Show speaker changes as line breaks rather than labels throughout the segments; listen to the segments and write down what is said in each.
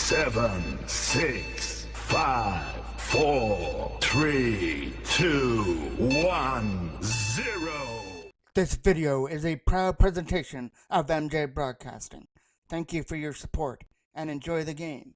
7, 6, 5, 4, 3, 2, 1, 0.
This video is a proud presentation of MJ Broadcasting. Thank you for your support and enjoy the game.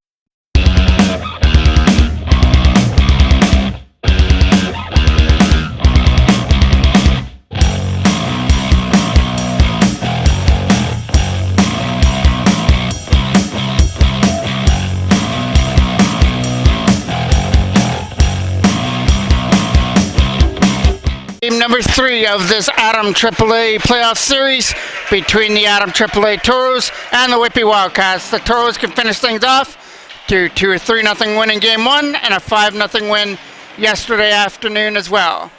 Game number 3 of this Adam AAA playoff series between the Adam AAA Toros and the Whitby Wildcats. The Toros can finish things off due to a 3-0 win in Game 1 and a 5-0 win yesterday afternoon as well.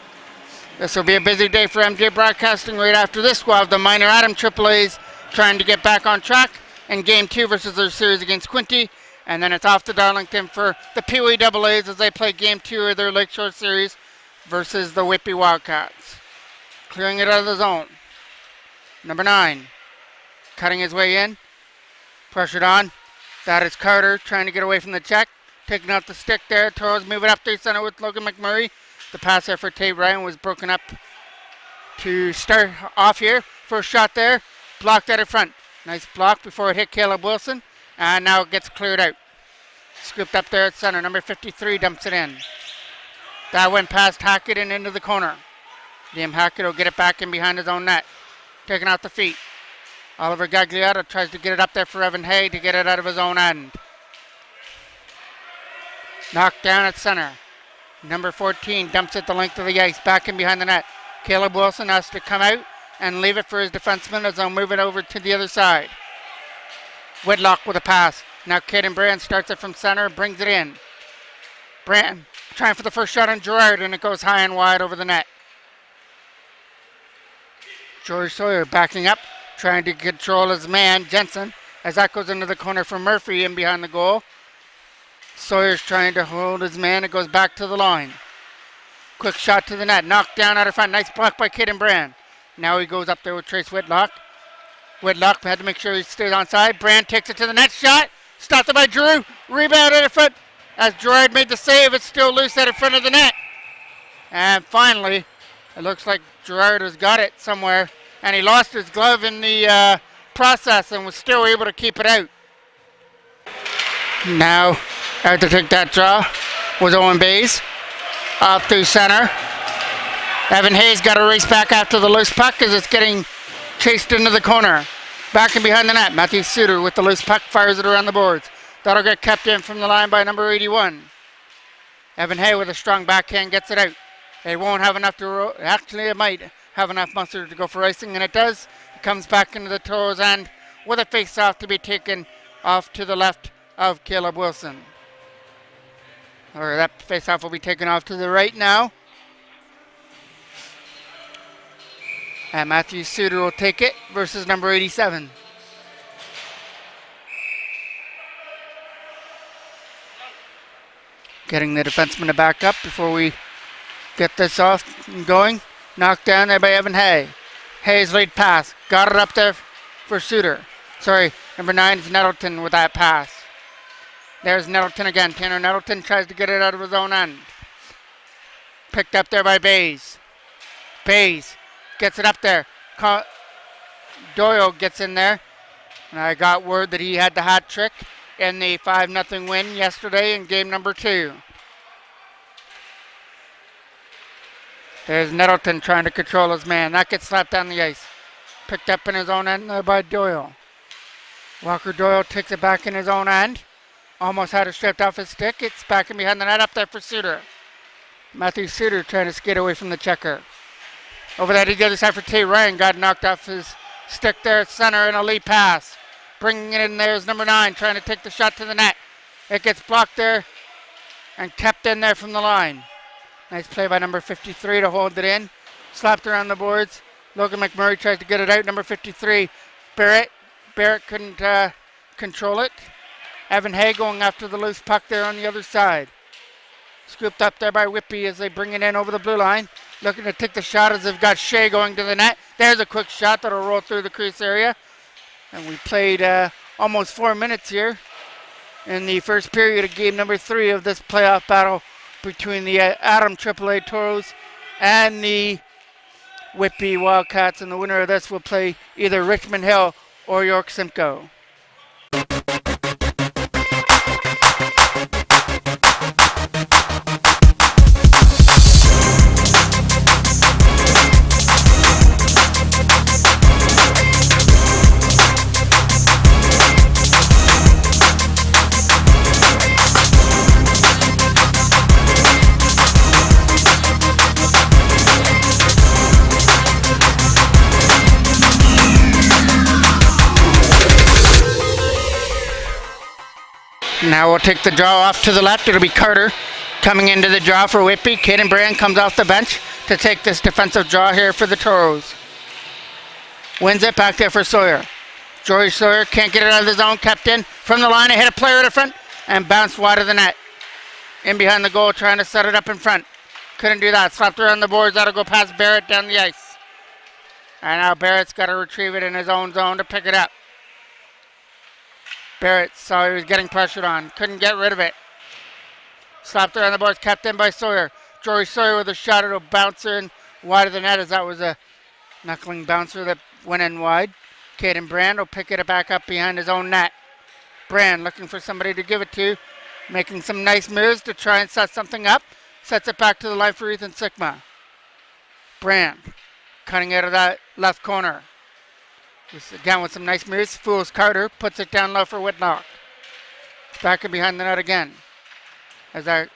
This will be a busy day for MJ Broadcasting. Right after this, we'll have the minor Adam AAAs trying to get back on track in Game 2 versus their series against Quinte. And then it's off to Darlington for the Pee Wee AAs as they play Game 2 of their Lakeshore series versus the Whitby Wildcats. Clearing it out of the zone. Number 9. Cutting his way in. Pressured on. That is Carter trying to get away from the check. Taking out the stick there. Toros moving up through center with Logan McMurray. The pass there for Tate Ryan was broken up to start off here. First shot there. Blocked out in front. Nice block before it hit Caleb Wilson. And now it gets cleared out. Scooped up there at center. Number 53 dumps it in. That went past Hackett and into the corner. Liam Hackett will get it back in behind his own net. Taking out the feet. Oliver Gagliardo tries to get it up there for Evan Hay to get it out of his own end. Knocked down at center. Number 14 dumps it the length of the ice, back in behind the net. Caleb Wilson has to come out and leave it for his defenseman as they'll move it over to the other side. Whitlock with a pass. Now Caden Brand starts it from center, brings it in. Brand trying for the first shot on Gerard, and it goes high and wide over the net. George Sawyer backing up, trying to control his man, Jensen, as that goes into the corner for Murphy in behind the goal. Sawyer's trying to hold his man. It goes back to the line. Quick shot to the net. Knocked down out of front. Nice block by Caden Brand. Now he goes up there with Trace Whitlock. Whitlock had to make sure he stays onside. Brand takes it to the net. Shot. Stopped it by Drew. Rebound out of foot. As Gerard made the save, it's still loose out in front of the net. And finally, it looks like Gerard has got it somewhere. And he lost his glove in the process and was still able to keep it out. Now, out to take that draw was Owen Bays. Off through center. Evan Hayes got to race back after the loose puck as it's getting chased into the corner. Back in behind the net, Matthew Suter with the loose puck fires it around the boards. That'll get kept in from the line by number 81. Evan Hay with a strong backhand gets it out. It won't have enough to actually it might have enough muster to go for icing, and it does. It comes back into the Toros end with a face-off to be taken off to the left of Caleb Wilson. Or that face-off will be taken off to the right now. And Matthew Suter will take it versus number 87. Getting the defenseman to back up before we get this off and going. Knocked down there by Evan Hay. Hayes late pass. Got it up there for Suter. Sorry, number 9 is Nettleton with that pass. There's Nettleton again. Tanner Nettleton tries to get it out of his own end. Picked up there by Bays. Bays gets it up there. Doyle gets in there. And I got word that he had the hat trick in the 5-0 win yesterday in game number 2. There's Nettleton trying to control his man. That gets slapped down the ice. Picked up in his own end there by Doyle. Walker Doyle takes it back in his own end. Almost had it stripped off his stick. It's back in behind the net up there for Suter. Matthew Suter trying to skate away from the checker. Over that to the other side for Tate Ryan. Got knocked off his stick there at center in a lead pass. Bringing it in there is number 9, trying to take the shot to the net. It gets blocked there and kept in there from the line. Nice play by number 53 to hold it in. Slapped around the boards. Logan McMurray tries to get it out. Number 53, Barrett. Barrett couldn't control it. Evan Hay going after the loose puck there on the other side. Scooped up there by Whitby as they bring it in over the blue line. Looking to take the shot as they've got Shea going to the net. There's a quick shot that'll roll through the crease area. And we played almost 4 minutes here. in the first period of game number 3 of this playoff battle between the Adam AAA Toros and the Whitby Wildcats, and the winner of this will play either Richmond Hill or York Simcoe. Now we'll take the draw off to the left. It'll be Carter coming into the draw for Whitby. Caden Brand comes off the bench to take this defensive draw here for the Toros. Wins it back there for Sawyer. George Sawyer can't get it out of the zone. Kept in from the line. It hit a player at the front and bounced wide of the net. In behind the goal, trying to set it up in front. Couldn't do that. Slapped around the boards. That'll go past Barrett down the ice. And now Barrett's got to retrieve it in his own zone to pick it up. Barrett saw he was getting pressured on. Couldn't get rid of it. Slapped around the boards. Kept in by Sawyer. Joey Sawyer with a shot. It'll bounce in wide of the net, as that was a knuckling bouncer that went in wide. Caden Brand will pick it back up behind his own net. Brand looking for somebody to give it to. Making some nice moves to try and set something up. Sets it back to the line for Ethan Sigma. Brand cutting out of that left corner. Again with some nice moves. Fools Carter. Puts it down low for Whitlock. Back in behind the net again. As our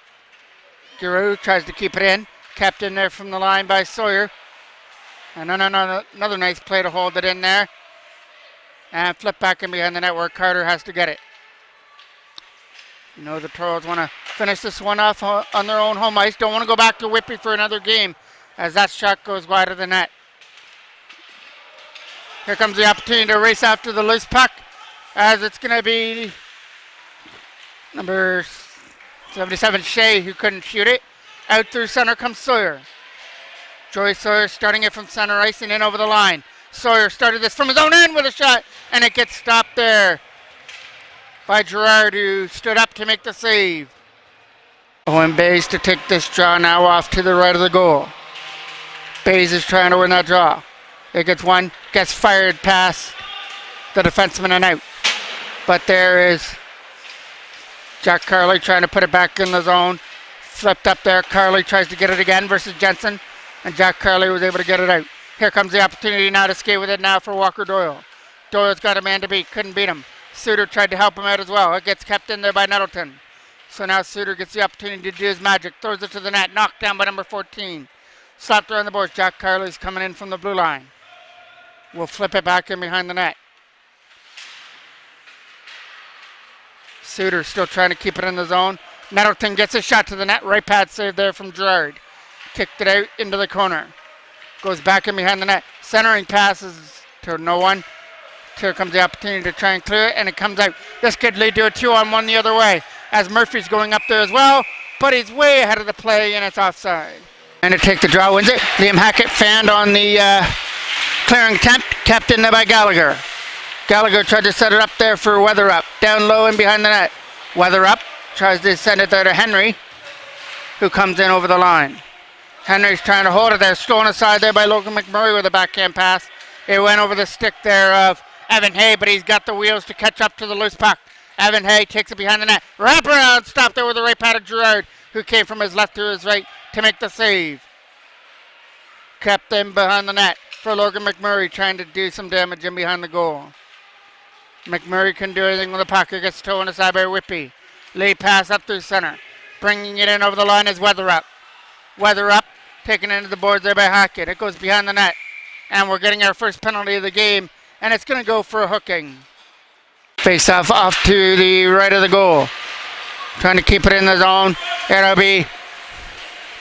Giroux tries to keep it in. Kept in there from the line by Sawyer. And another nice play to hold it in there. And flip back in behind the net where Carter has to get it. You know the Toros want to finish this one off on their own home ice. Don't want to go back to Whitby for another game, as that shot goes wide of the net. Here comes the opportunity to race after the loose puck, as it's going to be number 77, Shea, who couldn't shoot it. Out through center comes Sawyer. Joey Sawyer starting it from center ice and in over the line. Sawyer started this from his own end with a shot, and it gets stopped there by Gerard, who stood up to make the save. Owen Bays to take this draw now off to the right of the goal. Bays is trying to win that draw. It gets one, gets fired past the defenseman and out. But there is Jack Carley trying to put it back in the zone. Flipped up there. Carley tries to get it again versus Jensen, and Jack Carley was able to get it out. Here comes the opportunity now to skate with it now for Walker Doyle. Doyle's got a man to beat, couldn't beat him. Suter tried to help him out as well. It gets kept in there by Nettleton. So now Suter gets the opportunity to do his magic. Throws it to the net, knocked down by number 14. Slapped around the boards. Jack Carley's coming in from the blue line. We'll flip it back in behind the net. Suter still trying to keep it in the zone. Nettleton gets a shot to the net. Right pad save there from Gerard. Kicked it out into the corner. Goes back in behind the net. Centering passes to no one. Here comes the opportunity to try and clear it, and it comes out. This could lead to a 2-on-1 the other way, as Murphy's going up there as well, but he's way ahead of the play, and it's offside. And to take the draw wins it. Liam Hackett fanned on the clearing attempt, kept in there by Gallagher. Gallagher tried to set it up there for Weatherup. Down low and behind the net. Weatherup tries to send it there to Henry, who comes in over the line. Henry's trying to hold it there, stolen aside there by Logan McMurray with a backhand pass. It went over the stick there of Evan Hay, but he's got the wheels to catch up to the loose puck. Evan Hay takes it behind the net. Wrap around, stop there with the right pad of Gerard, who came from his left to his right to make the save. Kept in behind the net for Logan McMurray, trying to do some damage in behind the goal. McMurray couldn't do anything with the puck. It gets towed aside by Whitby. Late pass up through center. Bringing it in over the line is Weatherup. Weatherup taken into the boards there by Hackett. It goes behind the net. And we're getting our first penalty of the game, and it's going to go for a hooking. Face off to the right of the goal. Trying to keep it in the zone. It'll be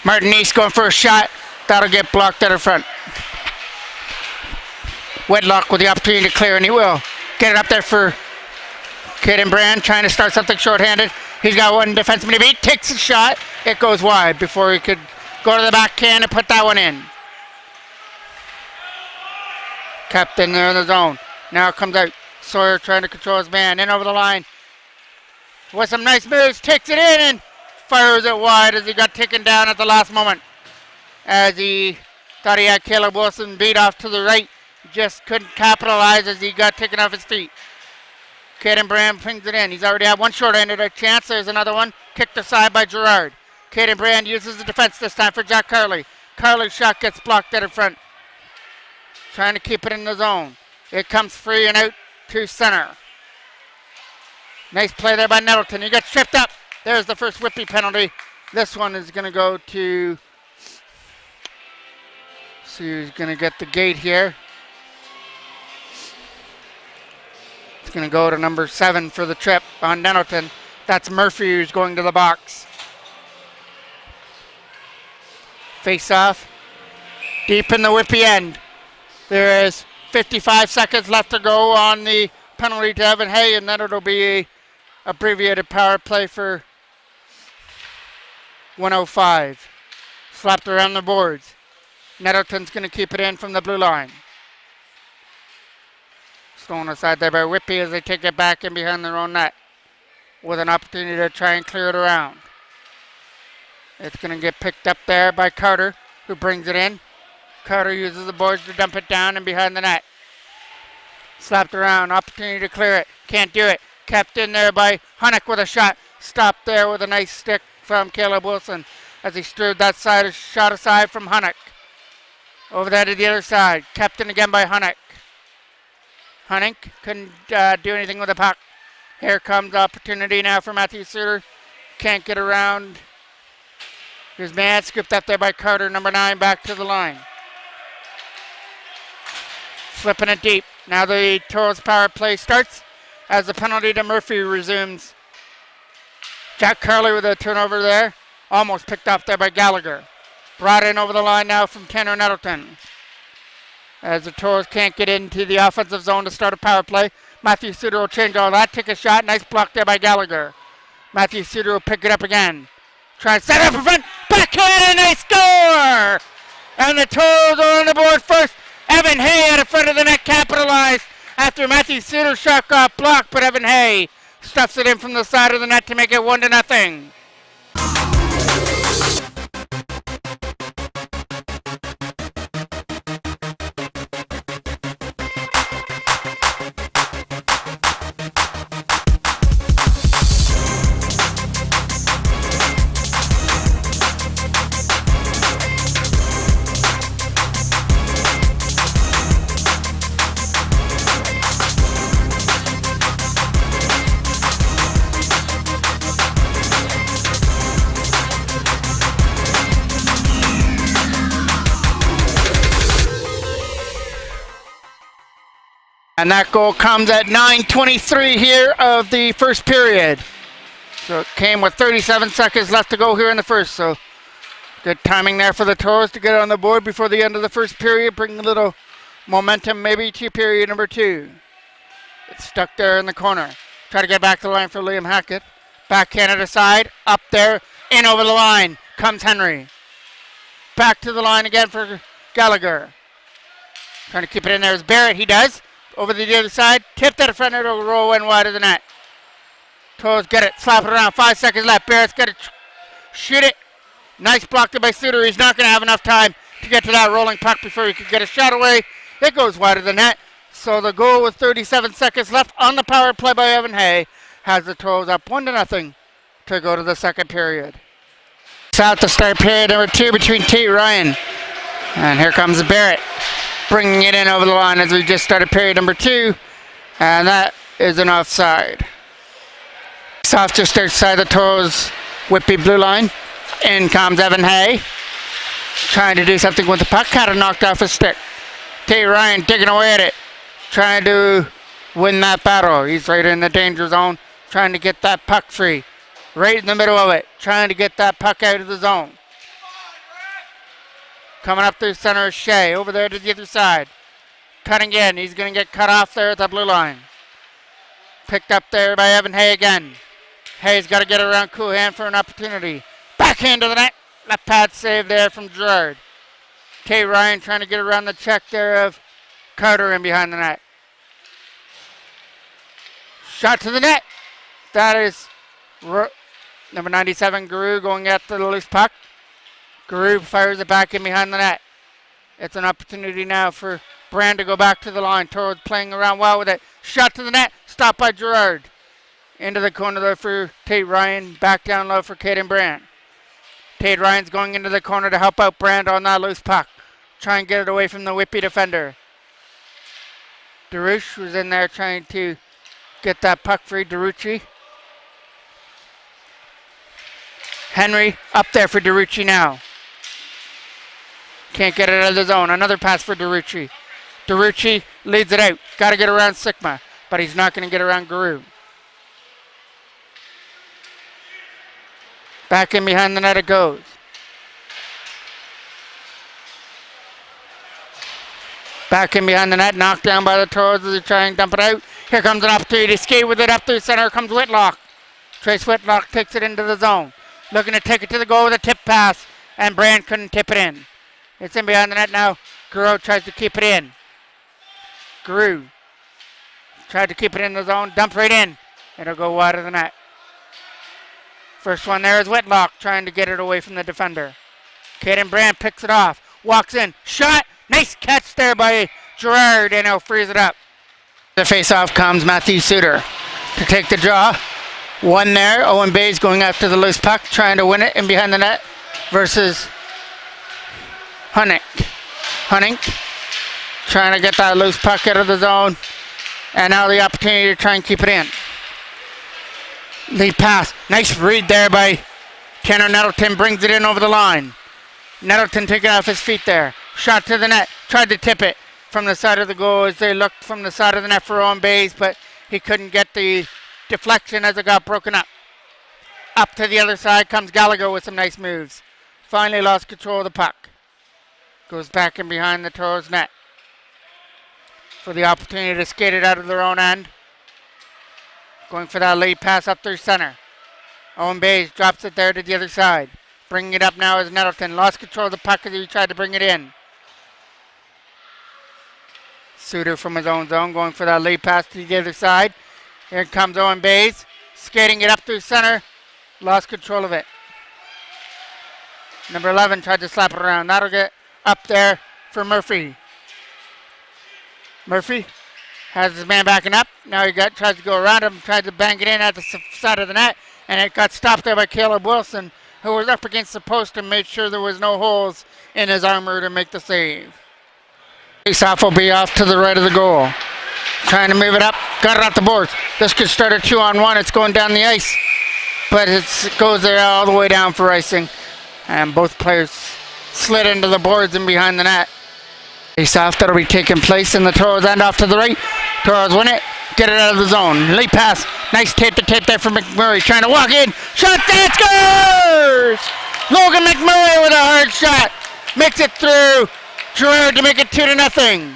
Martin East going for a shot. That'll get blocked at the front. Whitlock with the opportunity to clear, and he will. Get it up there for Caden Brand, trying to start something shorthanded. He's got one defenseman to beat. Takes a shot. It goes wide before he could go to the backhand and put that one in. Kept in there in the zone. Now it comes out. Sawyer trying to control his man. In over the line. with some nice moves, takes it in and fires it wide as he got taken down at the last moment. As he thought he had Caleb Wilson beat off to the right, just couldn't capitalize as he got taken off his feet. Caden Brand pings it in. He's already had one short-handed chance. There's another one. Kicked aside by Gerard. Caden Brand uses the defense this time for Jack Carley. Carley's shot gets blocked out in front. Trying to keep it in the zone. It comes free and out to center. Nice play there by Nettleton. He got tripped up. There's the first Whitby penalty. This one is going to go to... See who's going to get the gate here. It's going to go to number 7 for the trip on Nettleton. That's Murphy who's going to the box. Face off. Deep in the Whitby end. There is 55 seconds left to go on the penalty to Evan Hay, and then it'll be a abbreviated power play for 105. Slapped around the boards. Nettleton's going to keep it in from the blue line. Stolen aside there by Whitby as they take it back in behind their own net with an opportunity to try and clear it around. It's going to get picked up there by Carter, who brings it in. Carter uses the boards to dump it down and behind the net. Slapped around, opportunity to clear it. Can't do it. Kept in there by Hunnick with a shot. Stopped there with a nice stick from Caleb Wilson as he stirred that side shot aside from Hunnick. Over there to the other side. Kept in again by Hunnick. Hunnick couldn't do anything with the puck. Here comes the opportunity now for Matthew Suter. Can't get around. Here's man scooped up there by Carter, number 9, back to the line. Flipping it deep. Now the Toros power play starts as the penalty to Murphy resumes. Jack Carley with a turnover there. Almost picked up there by Gallagher. Brought in over the line now from Tanner Nettleton. As the Toros can't get into the offensive zone to start a power play. Matthew Suter will change all that. Take a shot. Nice block there by Gallagher. Matthew Suter will pick it up again. Try to set up in front. Backhand and they score! And the Toros are on the board first. Evan Hay out in front of the net capitalized after Matthew Suter's shot got blocked, but Evan Hay stuffs it in from the side of the net to make it 1-0. And that goal comes at 9:23 here of the first period. So it came with 37 seconds left to go here in the first. So good timing there for the Toros to get on the board before the end of the first period. Bring a little momentum maybe to period number 2. It's stuck there in the corner. Try to get back to the line for Liam Hackett. Backhanded aside. Up there. In over the line comes Henry. Back to the line again for Gallagher. Trying to keep it in there is Barrett. He does. Over to the other side, tipped at the front, it'll roll in wide of the net. Toros get it, slap it around, 5 seconds left. Barrett's got to shoot it. Nice block there by Suter. He's not going to have enough time to get to that rolling puck before he can get a shot away. It goes wide of the net. So the goal with 37 seconds left on the power play by Evan Hay has the Toros up 1-0 to go to the second period. It's out to start period number 2 between Tate Ryan. And here comes Barrett, bringing it in over the line as we just started period number 2, and that is an offside. Soft just outside the Toros Whitby blue line. In comes Evan Hay, trying to do something with the puck, kind of knocked off his stick. Tate Ryan digging away at it, trying to win that battle. He's right in the danger zone, trying to get that puck free. Right in the middle of it, trying to get that puck out of the zone. Coming up through center is Shea. Over there to the other side. Cutting in. He's going to get cut off there at the blue line. Picked up there by Evan Hay again. Hay's got to get around Coohan for an opportunity. Backhand to the net. Left pad save there from Gerard. Tate Ryan trying to get around the check there of Carter in behind the net. Shot to the net. That is Number 97, Guru, going after the loose puck. Guru fires it back in behind the net. It's an opportunity now for Brand to go back to the line. Toros playing around well with it. Shot to the net. Stopped by Gerard. Into the corner there for Tate Ryan. Back down low for Caden Brand. Tate Ryan's going into the corner to help out Brand on that loose puck. Try and get it away from the Whitby defender. Darush was in there trying to get that puck free. Darucci. Henry up there for Darucci now. Can't get it out of the zone. Another pass for Darucci. Darucci leads it out. Got to get around Sigma, but he's not going to get around Guru. Back in behind the net it goes. Back in behind the net, knocked down by the Toros as they try and dump it out. Here comes an opportunity to skate with it up through center. Comes Whitlock. Trace Whitlock takes it into the zone. Looking to take it to the goal with a tip pass, and Brand couldn't tip it in. It's in behind the net now. Guru tries to keep it in. Guru tried to keep it in the zone. Dump right in. It'll go wide of the net. First one there is Whitlock trying to get it away from the defender. Caden Brand picks it off. Walks in. Shot. Nice catch there by Gerard, and he'll freeze it up. The face-off comes Matthew Suter to take the draw. One there. Owen Bayes going after the loose puck, trying to win it in behind the net versus Hunnick. Hunnick trying to get that loose puck out of the zone. And now the opportunity to try and keep it in. Lead pass. Nice read there by Tanner Nettleton. Brings it in over the line. Nettleton taking off his feet there. Shot to the net. Tried to tip it from the side of the goal as they looked from the side of the net for Owen Bayes, but he couldn't get the deflection as it got broken up. Up to the other side comes Gallagher with some nice moves. Finally lost control of the puck. Goes back in behind the Toros net for the opportunity to skate it out of their own end. Going for that lead pass up through center. Owen Bayes drops it there to the other side. Bringing it up now is Nettleton. Lost control of the puck as he tried to bring it in. Suter from his own zone going for that lead pass to the other side. Here comes Owen Bayes. Skating it up through center. Lost control of it. Number 11 tried to slap it around. That'll get up there for Murphy. Murphy has his man backing up. Now he tries to go around him. Tried to bang it in at the side of the net. And it got stopped there by Caleb Wilson, who was up against the post and made sure there was no holes in his armor to make the save. Face-off will be off to the right of the goal. Trying to move it up. Got it off the boards. This could start a 2-on-1. It's going down the ice. But it goes there all the way down for icing. And both players slid into the boards and behind the net. Face-off that'll be taking place in the Toros end off to the right. Toros win it. Get it out of the zone. Late pass. Nice tape to tape there for McMurray. Trying to walk in. Shot that scores! Logan McMurray with a hard shot. Makes it through. Gerard to make it 2-0.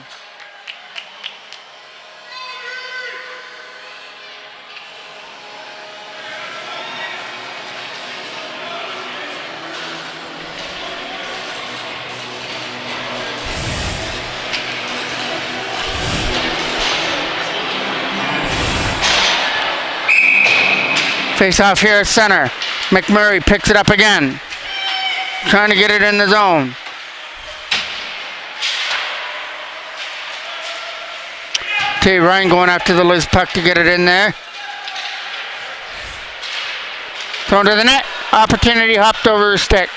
Face off here at center. McMurray picks it up again. Trying to get it in the zone. T. Ryan going after the loose puck to get it in there. Thrown to the net. Opportunity hopped over his stick.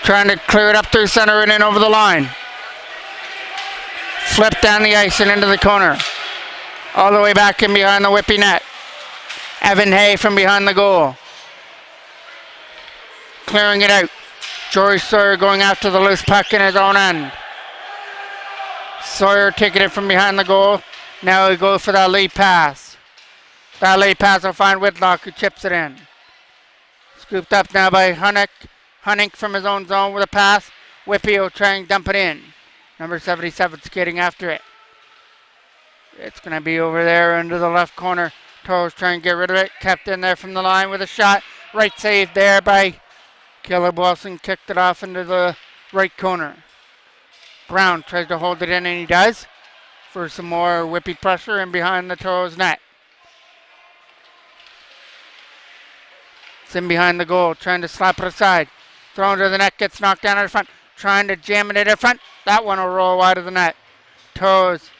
Trying to clear it up through center and in over the line. Flipped down the ice and into the corner. All the way back in behind the Whitby net. Evan Hay from behind the goal. Clearing it out. Jory Sawyer going after the loose puck in his own end. Sawyer taking it from behind the goal. Now he goes for that lead pass. That lead pass will find Whitlock, who chips it in. Scooped up now by Hunnick from his own zone with a pass. Whitby will try and dump it in. Number 77 skating after it. It's going to be over there into the left corner. Toros trying to get rid of it. Kept in there from the line with a shot. Right save there by Caleb Wilson. Kicked it off into the right corner. Brown tries to hold it in, and he does, for some more Whitby pressure in behind the Toros net. It's in behind the goal, trying to slap it aside. Thrown to the net, gets knocked down in the front. Trying to jam it in the front. That one will roll wide of the net. Toros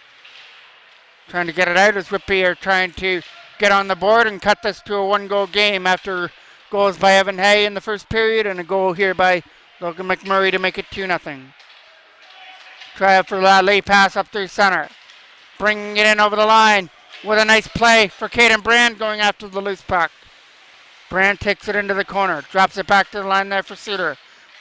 trying to get it out as Whitby are trying to get on the board and cut this to a 1-goal game after goals by Evan Hay in the first period and a goal here by Logan McMurray to make it 2-0. Try out for that late pass up through center. Bringing it in over the line with a nice play for Caden Brand going after the loose puck. Brand takes it into the corner, drops it back to the line there for Suter.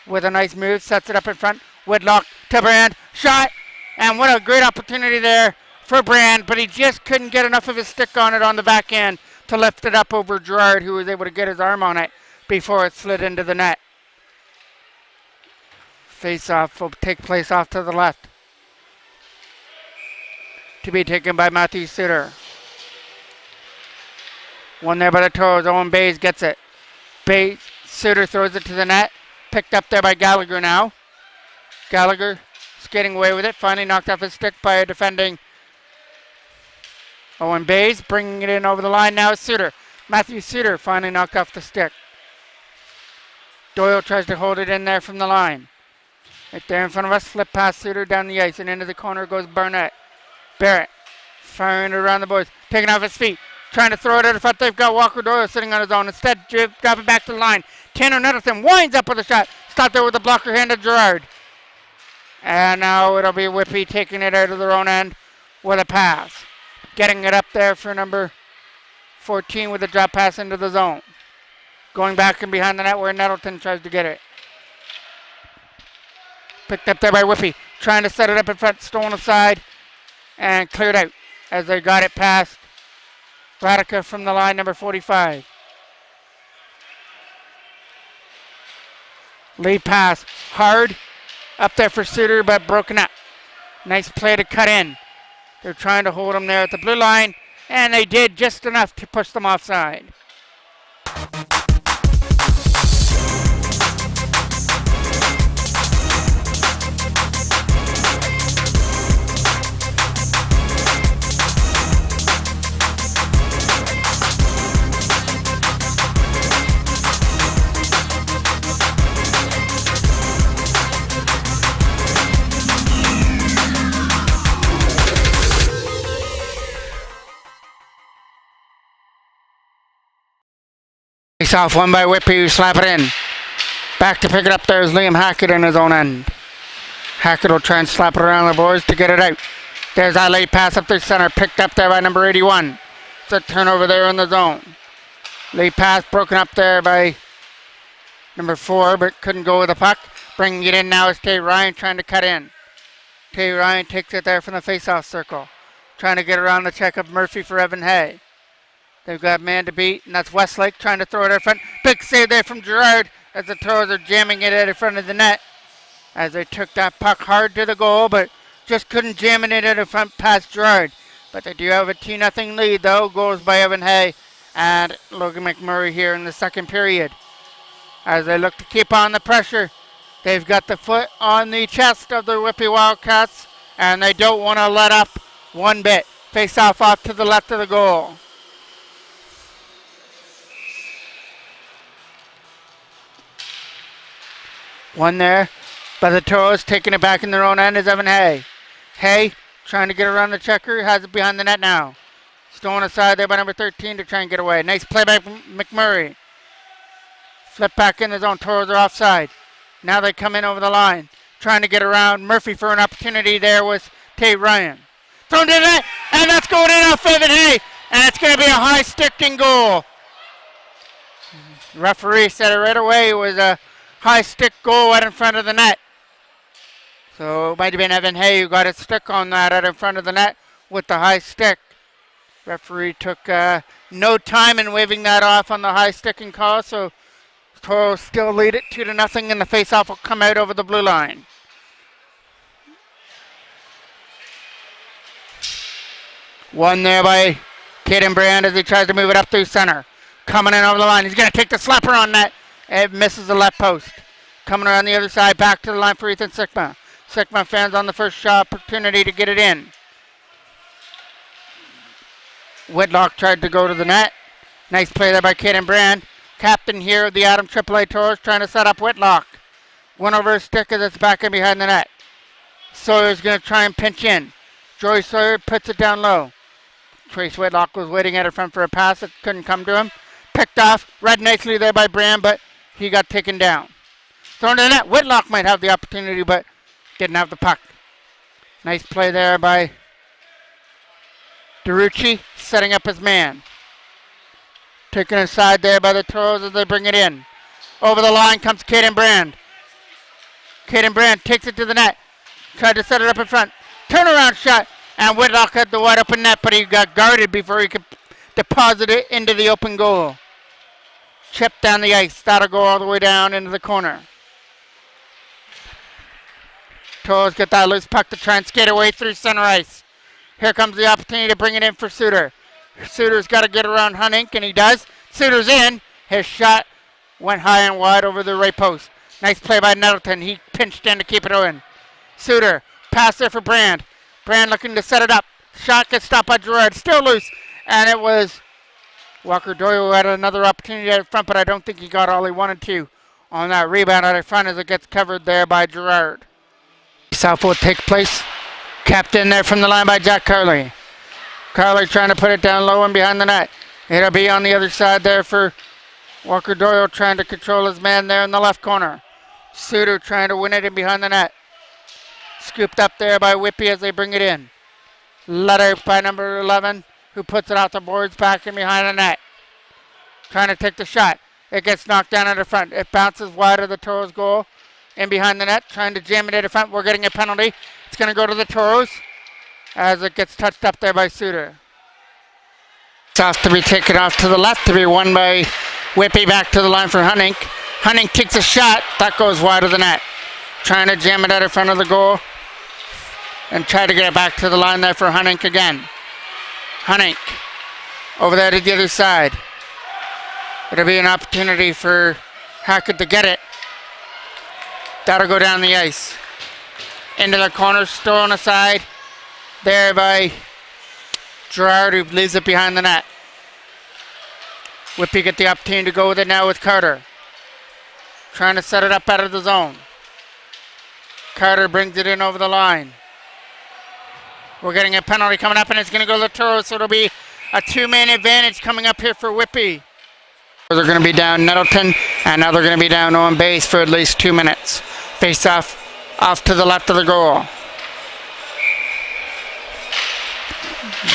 With a nice move, sets it up in front. Whitlock to Brand, shot, and what a great opportunity there for Brand, but he just couldn't get enough of his stick on it on the back end to lift it up over Gerard, who was able to get his arm on it before it slid into the net. Face-off will take place off to the left. To be taken by Matthew Suter. One there by the Toros. Owen Bays gets it. Suter throws it to the net. Picked up there by Gallagher now. Gallagher skating away with it. Finally knocked off his stick by a defending Owen Bays. Bringing it in over the line now is Suter. Matthew Suter finally knocked off the stick. Doyle tries to hold it in there from the line. Right there in front of us. Flip past Suter down the ice and into the corner goes Barrett. Firing it around the boards. Taking off his feet. Trying to throw it at the front. They've got Walker Doyle sitting on his own. Instead, drop it back to the line. Tanner Nettleton winds up with a shot. Stopped there with a blocker hand to Gerard. And now it'll be Whitby taking it out of their own end with a pass. Getting it up there for number 14 with a drop pass into the zone. Going back and behind the net where Nettleton tries to get it. Picked up there by Whitby. Trying to set it up in front. Stolen aside. And cleared out as they got it past Radica from the line, number 45. Lead pass, hard, up there for Suter, but broken up. Nice play to cut in. They're trying to hold him there at the blue line, and they did just enough to push them offside. Face off one by Whitby, who slap it in. Back to pick it up there is Liam Hackett in his own end. Hackett will try and slap it around the boards to get it out. There's that late pass up the center, picked up there by number 81. It's a turnover there in the zone. Late pass broken up there by number 4, but couldn't go with the puck. Bringing it in now is Tate Ryan trying to cut in. Tate Ryan takes it there from the face-off circle. Trying to get around the check of Murphy for Evan Hay. They've got man to beat, and that's Westlake trying to throw it in front. Big save there from Gerard as the Toros are jamming it in front of the net. As they took that puck hard to the goal, but just couldn't jam it in front past Gerard. But they do have a 2-0 lead, though. Goals by Evan Hay and Logan McMurray here in the second period. As they look to keep on the pressure, they've got the foot on the chest of the Whitby Wildcats, and they don't want to let up one bit. Face off to the left of the goal. One there by the Toros, taking it back in their own end is Evan Hay. Hay trying to get around the checker, has it behind the net now. Stolen aside there by number 13 to try and get away. Nice play by McMurray. Flip back in the zone, Toros are offside. Now they come in over the line, trying to get around Murphy for an opportunity there with Tate Ryan. Thrown to the net, and that's going in off Evan Hay, and it's going to be a high sticking goal. The referee said it right away. It was a high stick goal right in front of the net. So it might have been Evan Hay who got his stick on that right in front of the net with the high stick. Referee took no time in waving that off on the high sticking call, so Toros still lead it 2-0, and the face-off will come out over the blue line. One there by Caden Brand as he tries to move it up through center. Coming in over the line. He's going to take the slapper on net. It misses the left post. Coming around the other side, back to the line for Ethan Sickma. Sickma fans on the first shot opportunity to get it in. Whitlock tried to go to the net. Nice play there by Caden Brand. captain here of the Adam AAA Toros, trying to set up Whitlock. Went over his stick as it's back in behind the net. Sawyer's going to try and pinch in. Joey Sawyer puts it down low. Trace Whitlock was waiting at her front for a pass that couldn't come to him. Picked off, read nicely there by Brand, but he got taken down. Thrown to the net. Whitlock might have the opportunity, but didn't have the puck. Nice play there by DeRucci, setting up his man. Taken aside there by the Toros as they bring it in. Over the line comes Caden Brand. Caden Brand takes it to the net. Tried to set it up in front. Turnaround shot. And Whitlock had the wide open net, but he got guarded before he could deposit it into the open goal. Chipped down the ice. That'll go all the way down into the corner. Toros get that loose puck to try and skate away through center ice. Here comes the opportunity to bring it in for Suter. Suter's got to get around Hunink, and he does. Suter's in. His shot went high and wide over the right post. Nice play by Nettleton. He pinched in to keep it in. Suter, pass there for Brand. Brand looking to set it up. Shot gets stopped by Gerard. Still loose. And it was Walker Doyle who had another opportunity at front, but I don't think he got all he wanted to on that rebound out in front as it gets covered there by Gerard. South will take place. Kept in there from the line by Jack Carley. Carley trying to put it down low and behind the net. It'll be on the other side there for Walker Doyle, trying to control his man there in the left corner. Suter trying to win it in behind the net. Scooped up there by Whitby as they bring it in. Let out by number 11, who puts it out the boards back in behind the net. Trying to take the shot. It gets knocked down in the front. It bounces wide of the Toros goal. In behind the net, trying to jam it in the front. We're getting a penalty. It's going to go to the Toros as it gets touched up there by Suter. It's off to be taken off to the left to be won by Whitby, back to the line for Hunink. Hunink takes a shot. That goes wide of the net. Trying to jam it out in front of the goal and try to get it back to the line there for Hunink again. Hunink over there to the other side. It'll be an opportunity for Hackett to get it. That'll go down the ice. Into the corner, stolen aside there by Gerard, who leaves it behind the net. Whitby get the opportunity to go with it now with Carter. Trying to set it up out of the zone. Carter brings it in over the line. We're getting a penalty coming up, and it's going to go to the Toros, so it'll be a two-man advantage coming up here for Whitby. They're going to be down Nettleton, and now they're going to be down on base for at least 2 minutes. Face off to the left of the goal.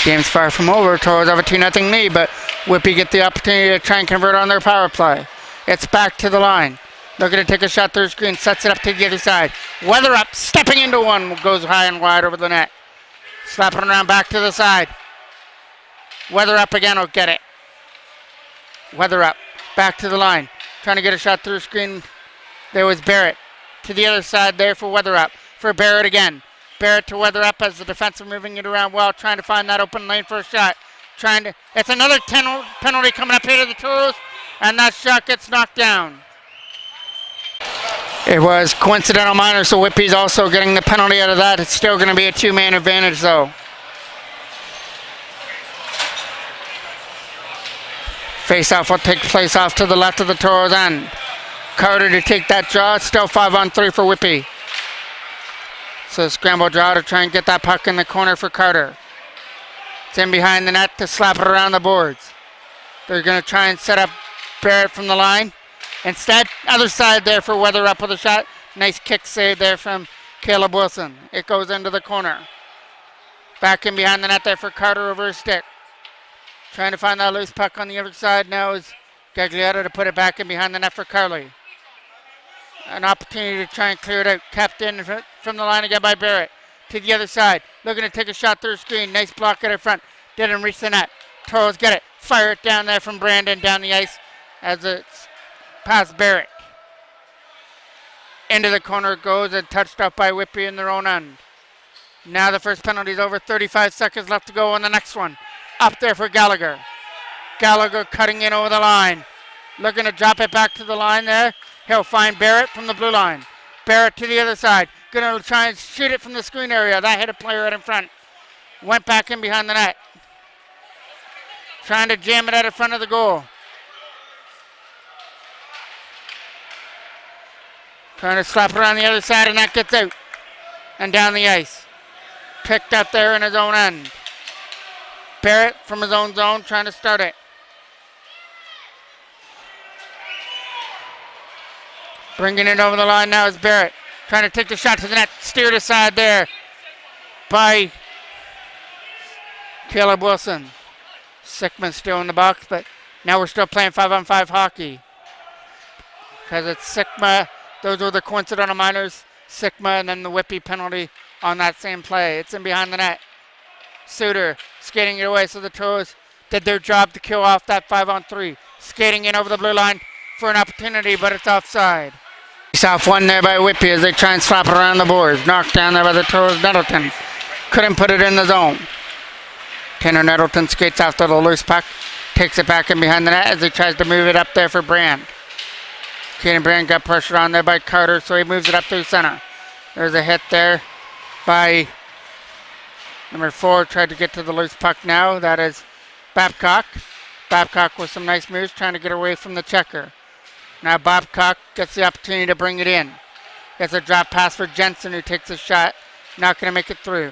Game's far from over. Toros have a 2-0 lead, but Whitby get the opportunity to try and convert on their power play. It's back to the line. Looking to take a shot through the screen, sets it up to the other side. Weather up, stepping into one, goes high and wide over the net. Slapping around back to the side. Weather up again, will get it. Weather up, back to the line. Trying to get a shot through the screen. There was Barrett. To the other side there for Weather up. For Barrett again. Barrett to Weather up as the defense are moving it around well, trying to find that open lane for a shot. It's another penalty coming up here to the Toros, and that shot gets knocked down. It was coincidental minor, so Whitby's also getting the penalty out of that. It's still going to be a two-man advantage, though. Face-off will take place off to the left of the Toros end. Carter to take that draw. It's still 5-on-3 for Whitby. So scramble draw to try and get that puck in the corner for Carter. It's in behind the net to slap it around the boards. They're going to try and set up Barrett from the line. Instead, other side there for Weather up with a shot. Nice kick save there from Caleb Wilson. It goes into the corner. Back in behind the net there for Carter over his stick. Trying to find that loose puck on the other side now is Gaglietta to put it back in behind the net for Carley. An opportunity to try and clear it out. Kept in from the line again by Barrett. To the other side. Looking to take a shot through the screen. Nice block at the front. Didn't reach the net. Toros get it. Fire it down there from Brandon down the ice as it's past Barrett. Into the corner it goes and touched up by Whitby in their own end. Now the first penalty is over. 35 seconds left to go on the next one. Up there for Gallagher. Gallagher cutting in over the line. Looking to drop it back to the line there. He'll find Barrett from the blue line. Barrett to the other side. Going to try and shoot it from the screen area. That hit a player right in front. Went back in behind the net. Trying to jam it out in front of the goal. Trying to slap it around the other side, and that gets out. And down the ice. Picked up there in his own end. Barrett from his own zone trying to start it. Bringing it over the line now is Barrett. Trying to take the shot to the net. Steered aside there by Caleb Wilson. Sickman still in the box, but now we're still playing 5-on-5 hockey. Because it's Sigma. Those were the coincidental minors. Sigma and then the Whitby penalty on that same play. It's in behind the net. Suter skating it away, so the Toros did their job to kill off that 5-on-3. Skating in over the blue line for an opportunity, but it's offside. Off one there by Whitby as they try and slap it around the boards. Knocked down there by the Toros. Nettleton couldn't put it in the zone. Tanner Nettleton skates after the loose puck. Takes it back in behind the net as he tries to move it up there for Brand. Caden Brand got pressured on there by Carter, so he moves it up through center. There's a hit there by number 4. Tried to get to the loose puck now. That is Babcock. Babcock with some nice moves trying to get away from the checker. Now Babcock gets the opportunity to bring it in. Gets a drop pass for Jensen, who takes a shot. Not going to make it through.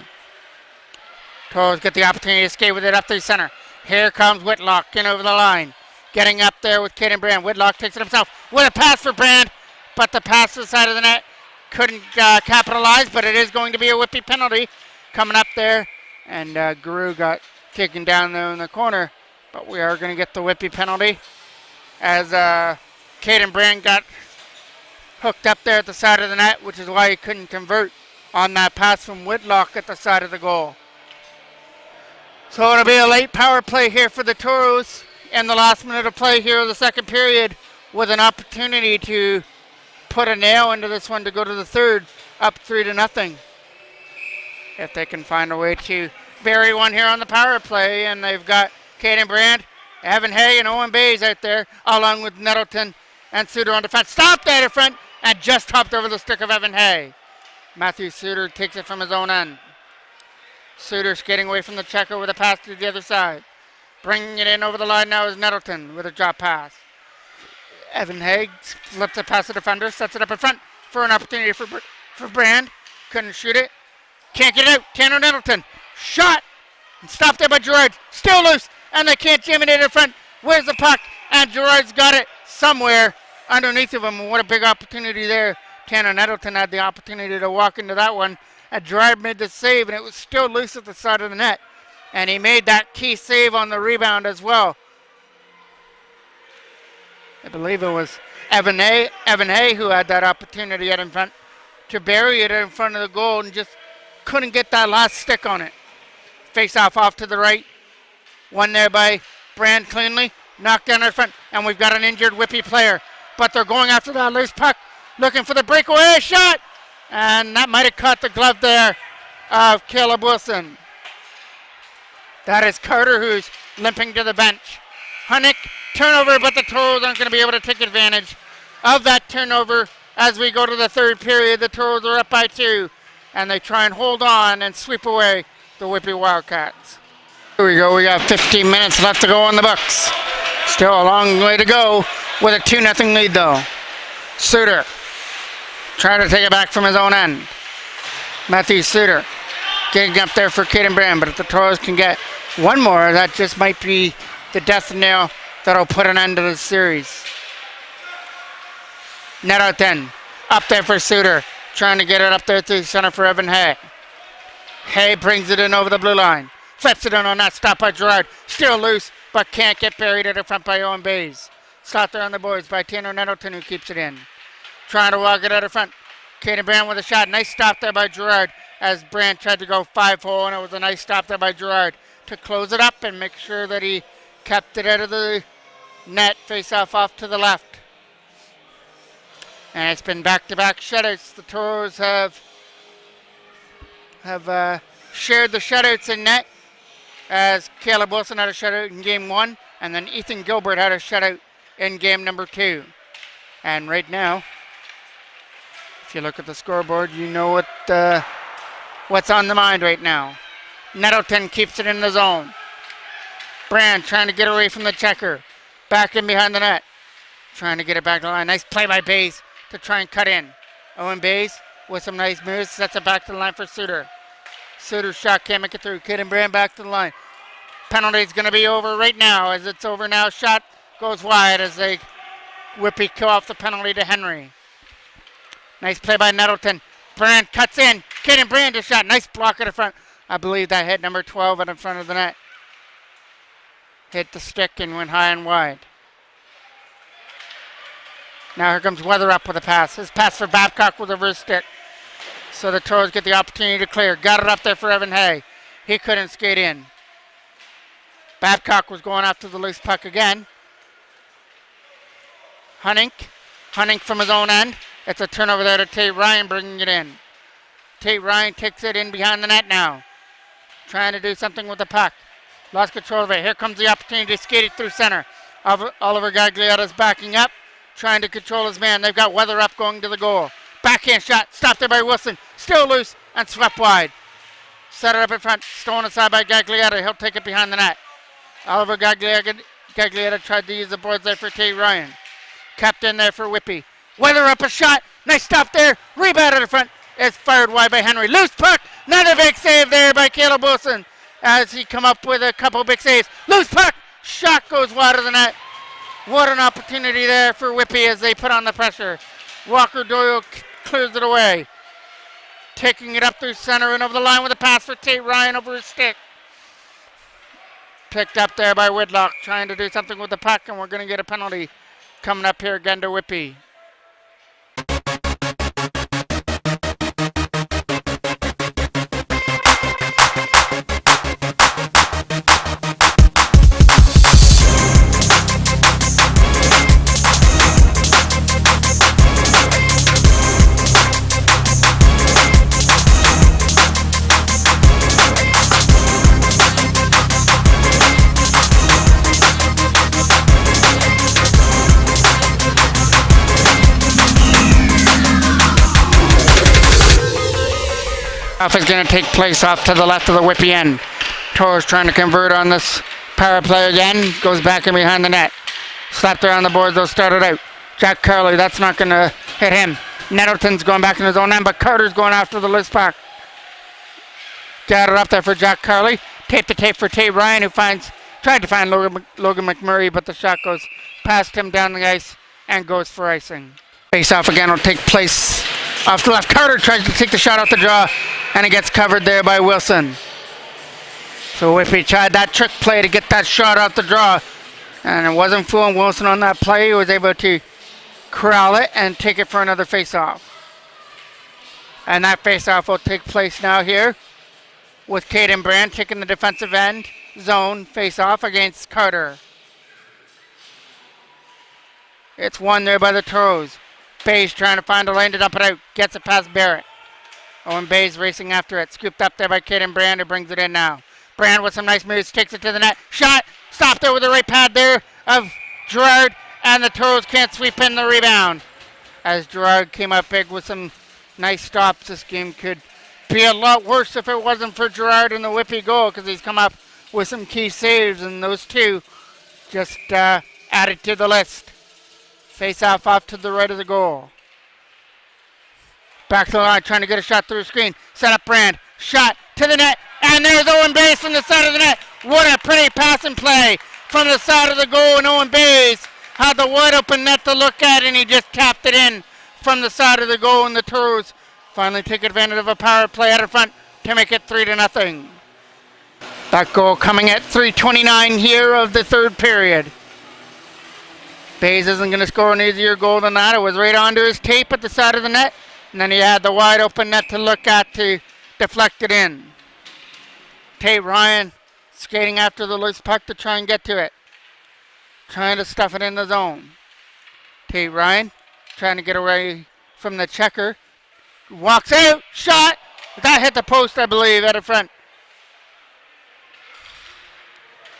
Toros get the opportunity to skate with it up through center. Here comes Whitlock in over the line. Getting up there with Caden Brand. Whitlock takes it himself with a pass for Brand. But the pass to the side of the net couldn't capitalize, but it is going to be a Whitby penalty coming up there. And Guru got taken down there in the corner. But we are going to get the Whitby penalty as Caden Brand got hooked up there at the side of the net, which is why he couldn't convert on that pass from Whitlock at the side of the goal. So it'll be a late power play here for the Toros in the last minute of play here of the second period, with an opportunity to put a nail into this one to go to the third, up 3-0. If they can find a way to bury one here on the power play, and they've got Caden Brand, Evan Hay, and Owen Bays out there, along with Nettleton and Suter on defense. Stopped there in front and just hopped over the stick of Evan Hay. Matthew Suter takes it from his own end. Suter skating away from the checker with a pass to the other side. Bringing it in over the line now is Nettleton with a drop pass. Evan Hay flips it past the defender, sets it up in front for an opportunity for Brand. Couldn't shoot it. Can't get it out. Tanner Nettleton. Shot. And stopped there by Gerard. Still loose. And they can't jam it in front. Where's the puck? And Gerard's got it somewhere underneath of him. What a big opportunity there. Tanner Nettleton had the opportunity to walk into that one. And Gerard made the save, and it was still loose at the side of the net. And he made that key save on the rebound as well. I believe it was Evan Hay who had that opportunity in front to bury it in front of the goal and just couldn't get that last stick on it. Face off to the right. One there by Brand cleanly. Knocked down in front, and we've got an injured Whitby player. But they're going after that loose puck, looking for the breakaway shot. And that might have caught the glove there of Caleb Wilson. That is Carter, who's limping to the bench. Hunnick, turnover, but the Toros aren't going to be able to take advantage of that turnover as we go to the third period. The Toros are up by 2, and they try and hold on and sweep away the Whitby Wildcats. Here we go. We got 15 minutes left to go on the Bucks. Still a long way to go with a 2-0 lead, though. Suter trying to take it back from his own end. Matthew Suter getting up there for Caden Brand, but if the Toros can get one more, that just might be the death nail that'll put an end to the series. Nettleton up there for Suter, trying to get it up there to center for Evan Hay. Hay brings it in over the blue line. Flips it in on that stop by Gerard. Still loose, but can't get buried at the front by Owen Bays. Stopped there on the boards by Tanner Nettleton, who keeps it in. Trying to walk it out of front. Caden Brand with a shot. Nice stop there by Gerard as Brand tried to go 5-hole, and it was a nice stop there by Gerard to close it up and make sure that he kept it out of the net. Face off to the left. And it's been back-to-back shutouts. The Toros have shared the shutouts in net, as Caleb Wilson had a shutout in game 1, and then Ethan Gilbert had a shutout in game number 2. And right now, if you look at the scoreboard, you know what's on the mind right now. Nettleton keeps it in the zone. Brand trying to get away from the checker. Back in behind the net. Trying to get it back to the line. Nice play by Bays to try and cut in. Owen Bays with some nice moves, sets it back to the line for Suter. Suter's shot can't make it through. Caden Brand back to the line. Penalty's going to be over right now. As it's over now, shot goes wide as they Whitby kill off the penalty to Henry. Nice play by Nettleton. Brand cuts in. Caden Brand a shot. Nice block at the front. I believe that hit number 12 in front of the net. Hit the stick and went high and wide. Now here comes Weatherup with a pass. His pass for Babcock with a reverse stick. So the Toros get the opportunity to clear. Got it up there for Evan Hay. He couldn't skate in. Babcock was going after the loose puck again. Hunting from his own end. It's a turnover there to Tate Ryan bringing it in. Tate Ryan takes it in behind the net now. Trying to do something with the puck. Lost control of it. Here comes the opportunity to skate it through center. Oliver Gagliotta's backing up. Trying to control his man. They've got Weatherup going to the goal. Backhand shot. Stopped there by Wilson. Still loose and swept wide. Set it up in front. Stolen aside by Gagliotta. He'll take it behind the net. Oliver Gagliotta tried to use the boards there for Tate Ryan. Kept in there for Whitby. Weatherup a shot. Nice stop there. Rebound at the front. It's fired wide by Henry. Loose puck. Another big save there by Caleb Wilson as he come up with a couple big saves. Loose puck. Shot goes wide of the net. What an opportunity there for Whitby as they put on the pressure. Walker Doyle clears it away. Taking it up through center and over the line with a pass for Tate Ryan over his stick. Picked up there by Whitlock, trying to do something with the puck, and we're going to get a penalty coming up here again to Whitby. Off is going to take place off to the left of the Whitby end. Toros trying to convert on this power play again. Goes back in behind the net. Slapped there on the boards. They'll start it out. Jack Carley, that's not going to hit him. Nettleton's going back in his own end, but Carter's going after the loose puck. Got it up there for Jack Carley. Tape to tape for Tate Ryan, who tried to find Logan McMurray, but the shot goes past him down the ice and goes for icing. Face off again will take place off the left. Carter tries to take the shot off the draw, and it gets covered there by Wilson. So Whitby tried that trick play to get that shot off the draw, and it wasn't fooling Wilson on that play. He was able to corral it and take it for another face-off. And that face-off will take place now here with Caden Brand taking the defensive end zone face-off against Carter. It's won there by the Toros. Bays trying to find a lane to dump it out. Gets it past Barrett. Owen Bays racing after it. Scooped up there by Caden Brand, who brings it in now. Brand with some nice moves. Takes it to the net. Shot. Stopped there with the right pad there of Gerard. And the Toros can't sweep in the rebound. As Gerard came up big with some nice stops. This game could be a lot worse if it wasn't for Gerard and the Whitby goal, because he's come up with some key saves, and those two just added to the list. Face off to the right of the goal. Back to the line, trying to get a shot through the screen. Set up Brand. Shot to the net. And there's Owen Bays from the side of the net. What a pretty pass and play from the side of the goal. And Owen Bays had the wide open net to look at, and he just tapped it in from the side of the goal. And the Toros finally take advantage of a power play out in front to make it 3-0. That goal coming at 3:29 here of the third period. Bays isn't going to score an easier goal than that. It was right onto his tape at the side of the net. And then he had the wide open net to look at to deflect it in. Tate Ryan skating after the loose puck to try and get to it. Trying to stuff it in the zone. Tate Ryan trying to get away from the checker. Walks out. Shot. That hit the post, I believe, at the front.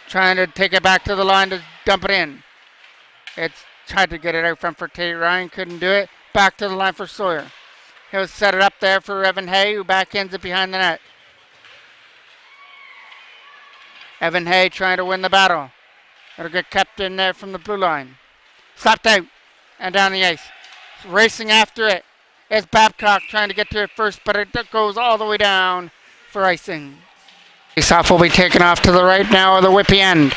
Trying to take it back to the line to dump it in. It's tried to get it out front for Tate Ryan. Couldn't do it. Back to the line for Sawyer. He'll set it up there for Evan Hay, who backhands it behind the net. Evan Hay trying to win the battle. It'll get kept in there from the blue line. Slapped out and down the ice. Racing after it It's Babcock trying to get to it first, but it goes all the way down for icing. Face-off will be taken off to the right now of the Whitby end.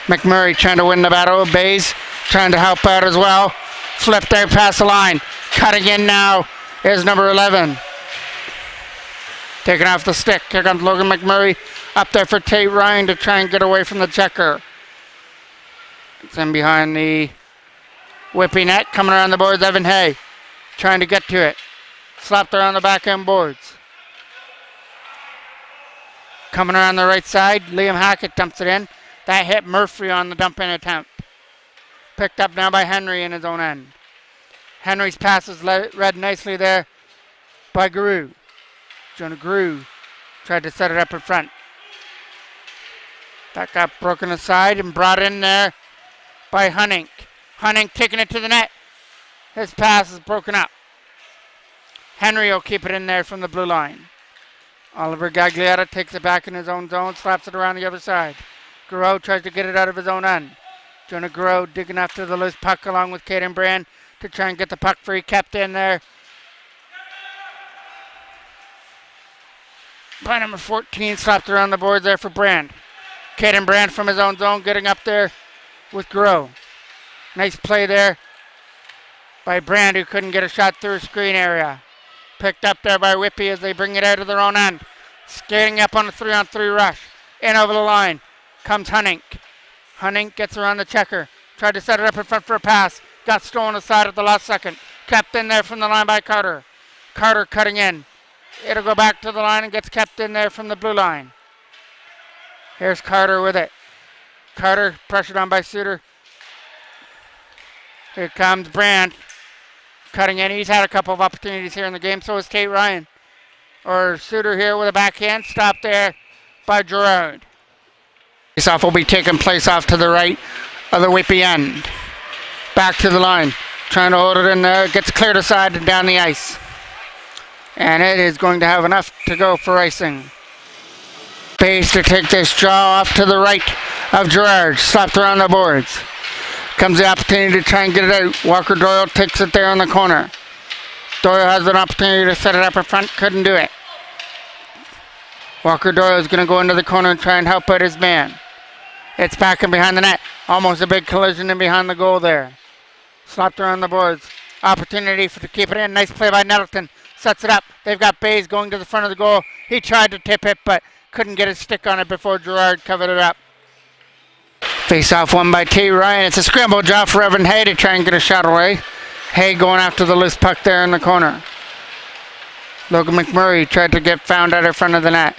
McMurray trying to win the battle. Bays trying to help out as well. Flipped out past the line. Cutting in now is number 11. Taking off the stick. Here comes Logan McMurray up there for Tate Ryan to try and get away from the checker. It's in behind the Whippy net. Coming around the boards, Evan Hay trying to get to it. Slapped around the back end boards. Coming around the right side, Liam Hackett dumps it in. That hit Murphy on the dump in attempt. Picked up now by Henry in his own end. Henry's pass is read nicely there by Guru. Jonah Guru tried to set it up in front. That got broken aside and brought in there by Hunting. Hunting taking it to the net. His pass is broken up. Henry will keep it in there from the blue line. Oliver Gaglietta takes it back in his own zone, slaps it around the other side. Garreau tries to get it out of his own end. Jonah Garreau digging after the loose puck along with Caden Brand to try and get the puck free. Kept in there by number 14, slapped around the boards there for Brand. Caden Brand from his own zone getting up there with Garreau. Nice play there by Brand, who couldn't get a shot through a screen area. Picked up there by Whippy as they bring it out of their own end. Skating up on a 3-on-3 rush. In over the line comes Hunting. Hunting gets around the checker. Tried to set it up in front for a pass. Got stolen aside at the last second. Kept in there from the line by Carter. Carter cutting in. It'll go back to the line and gets kept in there from the blue line. Here's Carter with it. Carter pressured on by Suter. Here comes Brand. Cutting in. He's had a couple of opportunities here in the game. So is Tate Ryan. Or Suter here with a backhand. Stopped there by Gerard. Face-off will be taking place off to the right of the Whippy end. Back to the line. Trying to hold it in there. Gets cleared aside and down the ice. And it is going to have enough to go for icing. Bays to take this draw off to the right of Gerard. Slapped around the boards. Comes the opportunity to try and get it out. Walker Doyle takes it there on the corner. Doyle has an opportunity to set it up in front. Couldn't do it. Walker Doyle is going to go into the corner and try and help out his man. It's back in behind the net. Almost a big collision in behind the goal there. Slapped around the boards. Opportunity to keep it in. Nice play by Nettleton. Sets it up. They've got Bays going to the front of the goal. He tried to tip it, but couldn't get his stick on it before Gerard covered it up. Face-off won by T. Ryan. It's a scramble job for Evan Hay to try and get a shot away. Hay going after the loose puck there in the corner. Logan McMurray tried to get found out in front of the net.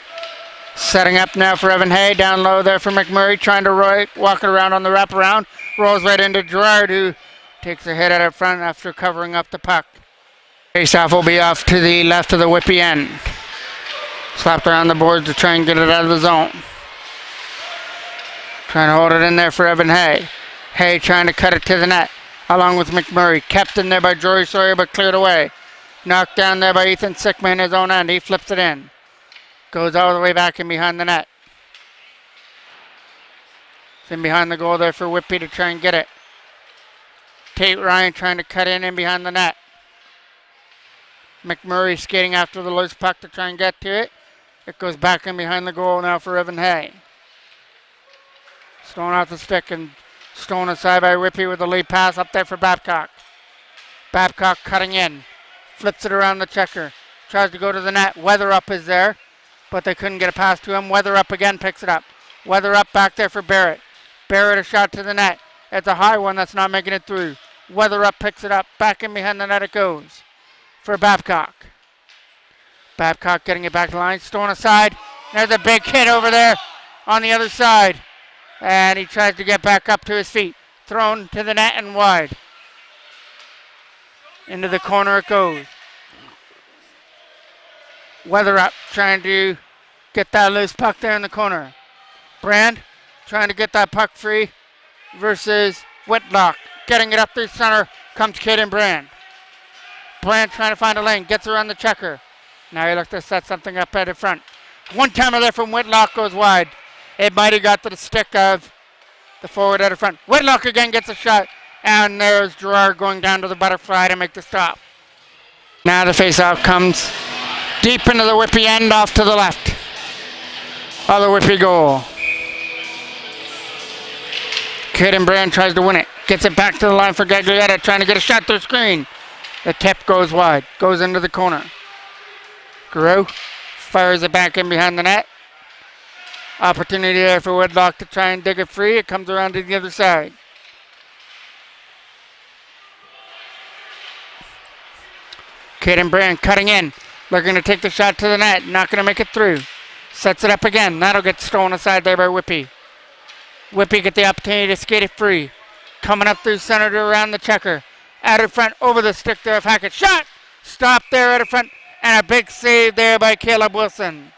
Setting up now for Evan Hay. Down low there for McMurray. Trying to walk it around on the wraparound. Rolls right into Gerard, who takes a hit out in front after covering up the puck. Face-off will be off to the left of the Whippy end. Slapped around the boards to try and get it out of the zone. Trying to hold it in there for Evan Hay. Hay trying to cut it to the net along with McMurray. Kept in there by Jory Sawyer but cleared away. Knocked down there by Ethan Sickman in his own end. He flips it in. Goes all the way back in behind the net. It's in behind the goal there for Whippy to try and get it. Tate Ryan trying to cut in behind the net. McMurray skating after the loose puck to try and get to it. It goes back in behind the goal now for Evan Hay. Stolen off the stick and stolen aside by Whippy with the lead pass up there for Babcock. Babcock cutting in. Flips it around the checker. Tries to go to the net. Weatherup is there, but they couldn't get a pass to him. Weatherup again picks it up. Weatherup back there for Barrett. Barrett a shot to the net. It's a high one that's not making it through. Weatherup picks it up. Back in behind the net it goes for Babcock. Babcock getting it back to the line. Stolen aside. There's a big hit over there on the other side. And he tries to get back up to his feet. Thrown to the net and wide. Into the corner it goes. Weatherup trying to get that loose puck there in the corner. Brand trying to get that puck free versus Whitlock. Getting it up through center comes Caden Brand. Brand trying to find a lane. Gets around the checker. Now he looks to set something up at the front. One timer there from Whitlock goes wide. It might have got to the stick of the forward at the front. Whitlock again gets a shot. And there's Gerard going down to the butterfly to make the stop. Now the face-off comes deep into the Whitby end, off to the left. Other Whitby goal. Caden Brand tries to win it. Gets it back to the line for Gaglietta, trying to get a shot through screen. The tip goes wide. Goes into the corner. Giroux fires it back in behind the net. Opportunity there for Whitlock to try and dig it free. It comes around to the other side. Caden Brand cutting in. Looking to take the shot to the net. Not going to make it through. Sets it up again. That'll get stolen aside there by Whitby. Whitby get the opportunity to skate it free. Coming up through center to around the checker. Out in front, over the stick there of Hackett. Shot! Stop there out in front. And a big save there by Caleb Wilson.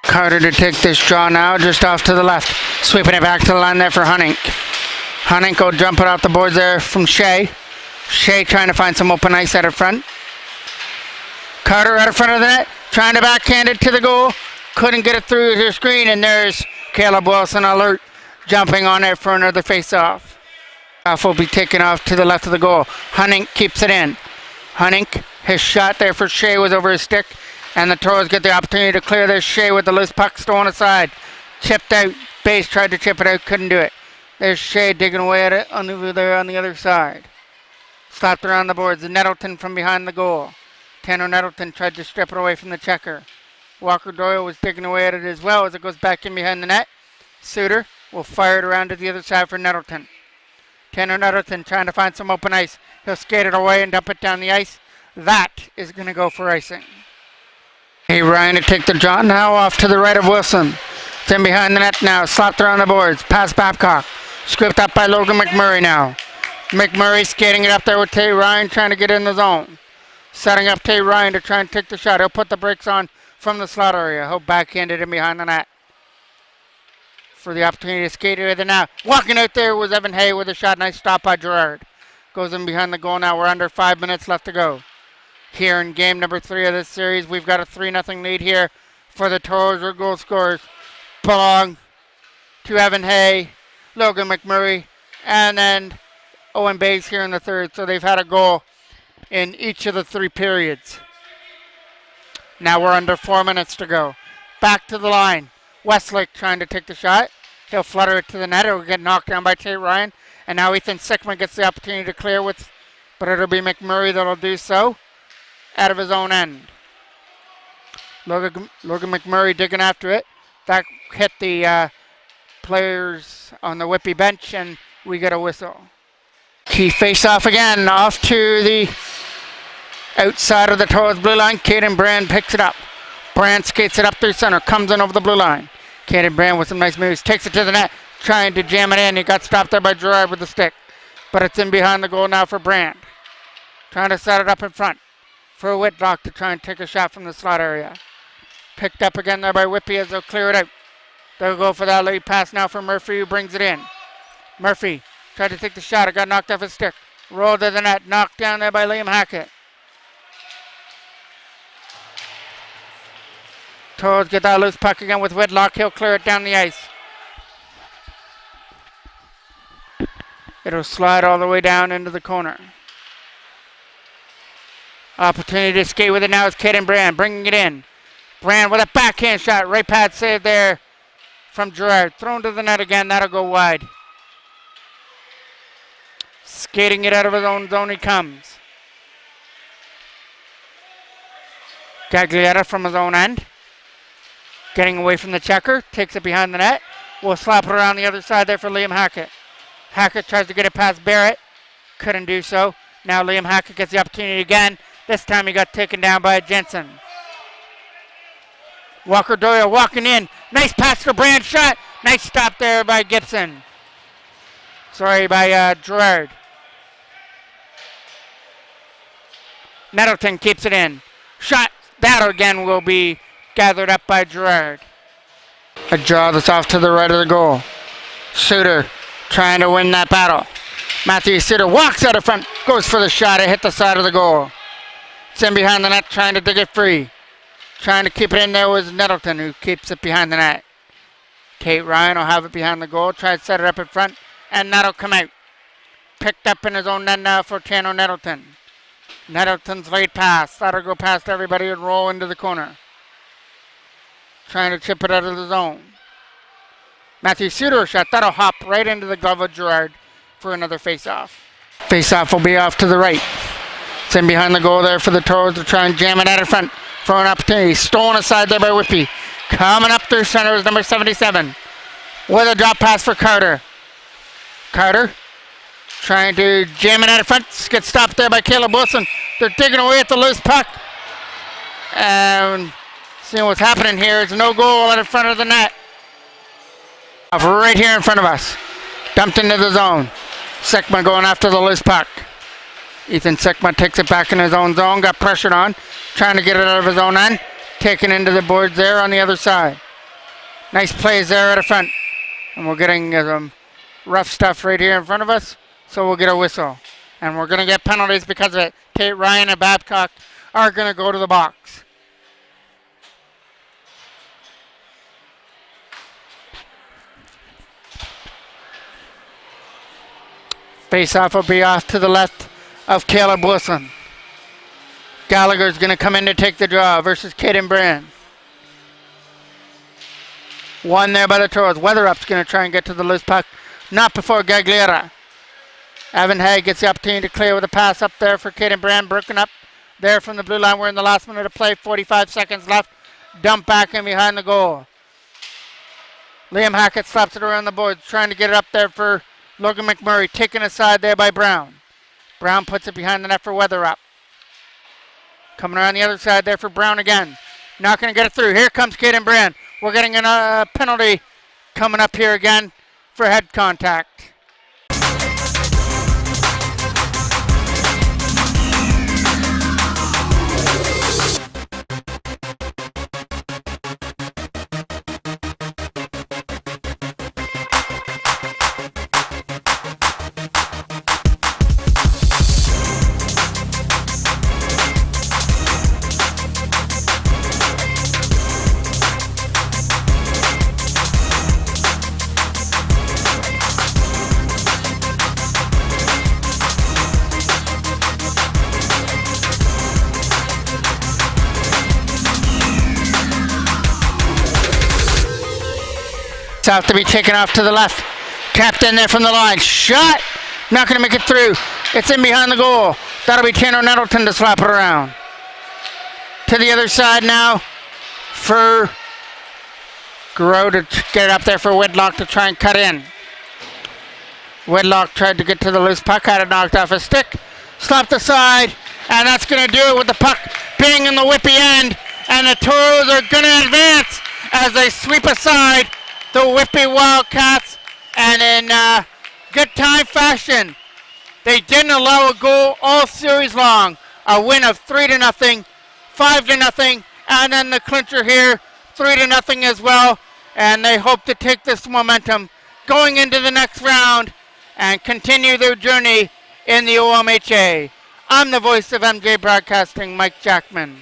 Carter to take this draw now, just off to the left. Sweeping it back to the line there for Hunink. Hunink will jump it off the boards there from Shea. Shea trying to find some open ice out in front. Carter out in front of the net, trying to backhand it to the goal. Couldn't get it through his screen, and there's Caleb Wilson alert, jumping on it for another face-off. Off will be taken off to the left of the goal. Hunink keeps it in. Hunink, his shot there for Shea was over his stick. And the Toros get the opportunity to clear their Shea with the loose puck stolen aside. Chipped out. Base tried to chip it out. Couldn't do it. There's Shea digging away at it over there on the other side. Slapped around the boards. Nettleton from behind the goal. Tanner Nettleton tried to strip it away from the checker. Walker Doyle was digging away at it as well as it goes back in behind the net. Suter will fire it around to the other side for Nettleton. Tanner Nettleton trying to find some open ice. He'll skate it away and dump it down the ice. That is going to go for icing. Hey, Ryan to take the draw now off to the right of Wilson. It's in behind the net now. Slapped around the boards. Past Babcock. Scooped up by Logan McMurray now. McMurray skating it up there with Tay Ryan trying to get in the zone. Setting up Tay Ryan to try and take the shot. He'll put the brakes on from the slot area. He'll backhand it in behind the net. For the opportunity to skate it with it now. Walking out there was Evan Hay with a shot. Nice stop by Gerard. Goes in behind the goal now. We're under 5 minutes left to go. Here in game number 3 of this series, we've got a 3-0 lead here for the Toros. Our goal scorers belong to Evan Hay, Logan McMurray, and then Owen Bays here in the third. So they've had a goal in each of the 3 periods. Now we're under 4 minutes to go. Back to the line. Westlake trying to take the shot. He'll flutter it to the net. It'll get knocked down by Tate Ryan. And now Ethan Sickman gets the opportunity to clear with, but it'll be McMurray that'll do so. Out of his own end. Logan McMurray digging after it. That hit the players on the Whitby bench, and we get a whistle. Key face-off again, off to the outside of the Toros blue line. Caden Brand picks it up. Brand skates it up through center, comes in over the blue line. Caden Brand with some nice moves, takes it to the net, trying to jam it in. He got stopped there by Gerard with the stick, but it's in behind the goal now for Brand. Trying to set it up in front for Whitlock to try and take a shot from the slot area. Picked up again there by Whitby as they'll clear it out. They'll go for that lead pass now for Murphy, who brings it in. Murphy tried to take the shot. It got knocked off his stick. Rolled to the net. Knocked down there by Liam Hackett. Toros get that loose puck again with Whitlock. He'll clear it down the ice. It'll slide all the way down into the corner. Opportunity to skate with it now is Caden Brand, bringing it in. Brand with a backhand shot. Right pad save there from Gerard. Thrown to the net again. That'll go wide. Skating it out of his own zone he comes. Gaglietta from his own end. Getting away from the checker. Takes it behind the net. We'll slap it around the other side there for Liam Hackett. Hackett tries to get it past Barrett. Couldn't do so. Now Liam Hackett gets the opportunity again. This time he got taken down by Jensen. Walker Doyle walking in. Nice pass for Brand shot. Nice stop there by Gibson. Sorry, by Gerard. Nettleton keeps it in. Shot. That again will be gathered up by Gerard. A draw that's off to the right of the goal. Suter trying to win that battle. Matthew Suter walks out of front. Goes for the shot. It hit the side of the goal. It's in behind the net trying to dig it free. Trying to keep it in there was Nettleton who keeps it behind the net. Tate Ryan will have it behind the goal. Try to set it up in front. And that'll come out. Picked up in his own net now for Tano Nettleton. Nettleton's late pass. That'll go past everybody and roll into the corner. Trying to chip it out of the zone. Matthew Suter shot. That'll hop right into the glove of Gerard for another face-off. Face-off will be off to the right. It's in behind the goal there for the Toros to try and jam it out in front for an opportunity. Stolen aside there by Whitby. Coming up through center is number 77. With a drop pass for Carter. Carter trying to jam it out in front. Gets stopped there by Caleb Wilson. They're digging away at the loose puck. And seeing what's happening here is no goal in front of the net. Right here in front of us. Dumped into the zone. Sekma going after the loose puck. Ethan Sekma takes it back in his own zone. Got pressured on. Trying to get it out of his own end. Taken into the boards there on the other side. Nice plays there at the front. And we're getting rough stuff right here in front of us. So we'll get a whistle. And we're going to get penalties because of it. Tate Ryan and Babcock are going to go to the box. Face-off will be off to the left of Caleb Wilson. Gallagher's going to come in to take the draw versus Caden Brand. One there by the Toros. Weatherup's going to try and get to the loose puck. Not before Gagliera. Evan Hay gets the opportunity to clear with a pass up there for Caden Brand. Broken up there from the blue line. We're in the last minute of play. 45 seconds left. Dump back in behind the goal. Liam Hackett slaps it around the boards. Trying to get it up there for Logan McMurray. Taken aside there by Brown. Brown puts it behind the net for Weatherup. Coming around the other side there for Brown again. Not going to get it through. Here comes Caden Brand. We're getting a penalty coming up here again for head contact. Have to be taken off to the left. Capped in there from the line. Shot. Not going to make it through. It's in behind the goal. That'll be Tano Nettleton to slap it around. To the other side now for Garreau to get it up there for Whitlock to try and cut in. Whitlock tried to get to the loose puck. Had it knocked off his stick. Slapped aside. And that's going to do it with the puck being in the Whitby end. And the Toros are going to advance as they sweep aside the Whitby Wildcats, and in good time fashion, they didn't allow a goal all series long. A win of 3-0, 5-0, and then the clincher here, 3-0 as well. And they hope to take this momentum going into the next round and continue their journey in the OMHA. I'm the voice of MJ Broadcasting, Mike Jackman.